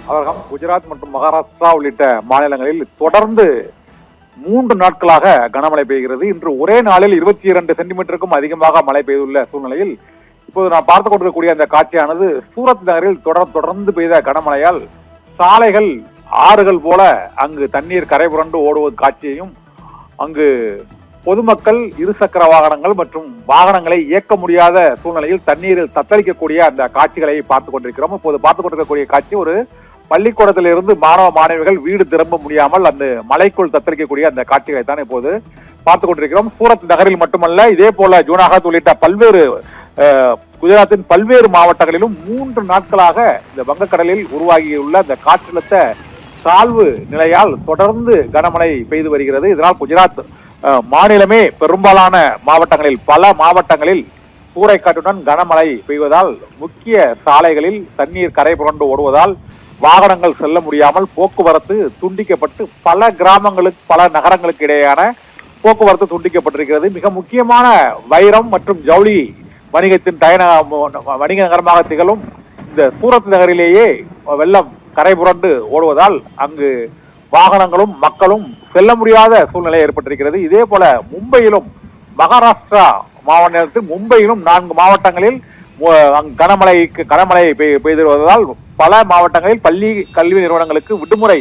அவர்கள் குஜராத் மற்றும் மகாராஷ்டிரா உள்ளிட்ட மாநிலங்களில் தொடர்ந்து 3 நாட்களாக கனமழை பெய்கிறது. இன்று ஒரே நாளில் 22 சென்டிமீட்டருக்கும் அதிகமாக மழை பெய்துள்ள சூழ்நிலையில் இப்போது நான் பார்த்துக் கொண்டிருக்கக்கூடிய அந்த காட்சியானது சூரத் நகரில் தொடர்ந்து பெய்த கனமழையால் சாலைகள் ஆறுகள் போல அங்கு தண்ணீர் கரை புரண்டு ஓடுவது காட்சியையும், அங்கு பொதுமக்கள் இருசக்கர வாகனங்கள் மற்றும் வாகனங்களை இயக்க முடியாத சூழ்நிலையில் தண்ணீரில் தத்தளிக்கக்கூடிய அந்த காட்சிகளை பார்த்துக் கொண்டிருக்கிறோம். இப்போது பார்த்துக் கொண்டிருக்கக்கூடிய காட்சி ஒரு பள்ளிக்கூடத்திலிருந்து மாணவ மாணவிகள் வீடு திரும்ப முடியாமல் அந்த மலைக்குள் தத்தளிக்கக்கூடிய அந்த காட்சிகளை தான் இப்போது பார்த்துக் கொண்டிருக்கிறோம். சூரத் நகரில் மட்டுமல்ல, இதே போல ஜூனாகத் உள்ளிட்ட பல்வேறு குஜராத்தின் பல்வேறு மாவட்டங்களிலும் 3 நாட்களாக இந்த வங்கக்கடலில் உருவாகியுள்ள அந்த காற்றழுத்த தாழ்வு நிலையால் தொடர்ந்து கனமழை பெய்து வருகிறது. இதனால் குஜராத் மாநிலமே பெரும்பாலான மாவட்டங்களில் பல மாவட்டங்களில் சூறைக்காற்றுடன் கனமழை பெய்வதால் முக்கிய சாலைகளில் தண்ணீர் கரை புரண்டு ஓடுவதால் வாகனங்கள் செல்ல முடியாமல் போக்குவரத்து துண்டிக்கப்பட்டு பல கிராமங்களுக்கு பல நகரங்களுக்கு இடையேயான போக்குவரத்து துண்டிக்கப்பட்டிருக்கிறது. மிக முக்கியமான வைரம் மற்றும் ஜவுளி வணிகத்தின் வணிக நகரமாக திகழும் இந்த சூரத் நகரிலேயே வெள்ளம் கரை புரண்டு ஓடுவதால் அங்கு வாகனங்களும் மக்களும் செல்ல முடியாத சூழ்நிலை ஏற்பட்டிருக்கிறது. இதே போல மும்பையிலும் மகாராஷ்டிரா மாநிலத்தில் மும்பையிலும் 4 மாவட்டங்களில் கனமழை பெய்து வருவதால் பல மாவட்டங்களில் பள்ளி கல்வி நிறுவனங்களுக்கு விடுமுறை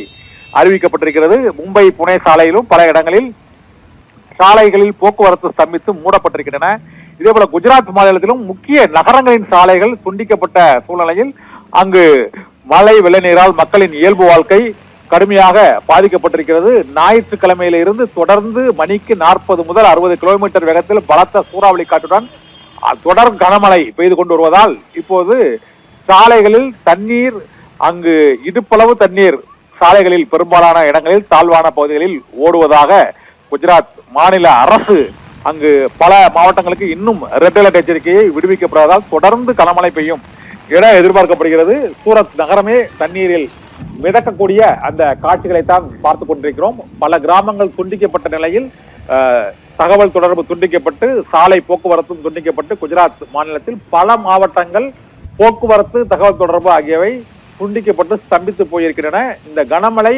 அறிவிக்கப்பட்டிருக்கிறது. மும்பை புனே சாலையிலும் பல இடங்களில் சாலைகளில் போக்குவரத்து ஸ்தம்பித்து மூடப்பட்டிருக்கின்றன. இதே போல குஜராத் மாநிலத்திலும் முக்கிய நகரங்களின் சாலைகள் துண்டிக்கப்பட்ட சூழ்நிலையில் அங்கு மழை வெள்ள நீரால் மக்களின் இயல்பு வாழ்க்கை கடுமையாக பாதிக்கப்பட்டிருக்கிறது. ஞாயிற்றுக்கிழமையிலிருந்து தொடர்ந்து மணிக்கு 40 முதல் 60 கிலோமீட்டர் வேகத்தில் பலத்த சூறாவளி காற்றுடன் தொடர் கனமழை பெய்து கொண்டு வருவதால் இப்போது சாலைகளில் தண்ணீர் அங்கு இடுப்பளவு தண்ணீர் சாலைகளில் பெரும்பாலான இடங்களில் தாழ்வான பகுதிகளில் ஓடுவதாக குஜராத் மாநில அரசு அங்கு பல மாவட்டங்களுக்கு இன்னும் ரெட் அலர்ட் எச்சரிக்கையை விடுவிக்கப்படுவதால் தொடர்ந்து கனமழை பெய்யும் என எதிர்பார்க்கப்படுகிறது. சூரத் நகரமே தண்ணீரில் மிதக்கக்கூடிய அந்த காட்சிகளை தான் பார்த்துக் கொண்டிருக்கிறோம். பல கிராமங்கள் துண்டிக்கப்பட்ட நிலையில் தகவல் தொடர்பு துண்டிக்கப்பட்டு சாலை போக்குவரத்தும் துண்டிக்கப்பட்டு குஜராத் மாநிலத்தில் பல மாவட்டங்கள் போக்குவரத்து தகவல் தொடர்பு ஆகியவை துண்டிக்கப்பட்டு ஸ்தம்பித்து போயிருக்கின்றன. இந்த கனமழை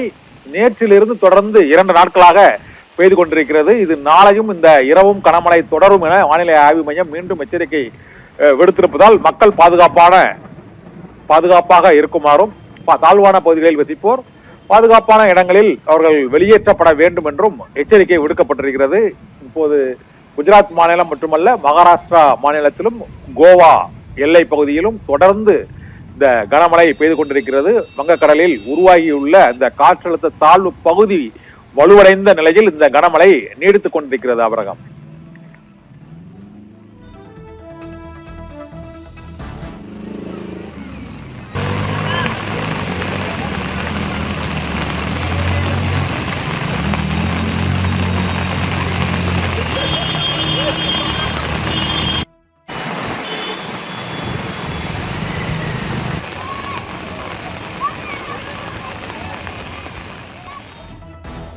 நேற்றிலிருந்து தொடர்ந்து 2 நாட்களாக பெய்து கொண்டிருக்கிறது. இது நாளையும் இந்த இரவும் கனமழை தொடரும் என வானிலை ஆய்வு மையம் மீண்டும் எச்சரிக்கை விடுத்திருப்பதால் மக்கள் பாதுகாப்பாக இருக்குமாறும் தாழ்வான பகுதிகளில் வசிப்போர் பாதுகாப்பான இடங்களில் அவர்கள் வெளியேற்றப்பட வேண்டும் என்றும் எச்சரிக்கை விடுக்கப்பட்டிருக்கிறது. இப்போது குஜராத் மாநிலம் மட்டுமல்ல, மகாராஷ்டிரா மாநிலத்திலும் கோவா எல்லை பகுதியிலும் தொடர்ந்து இந்த கனமழை பெய்து கொண்டிருக்கிறது. வங்கக்கடலில் உருவாகியுள்ள இந்த காற்றழுத்த தாழ்வு பகுதி வலுவடைந்த நிலையில் இந்த கனமழை நீடித்துக் கொண்டிருக்கிறது. அபரகம்.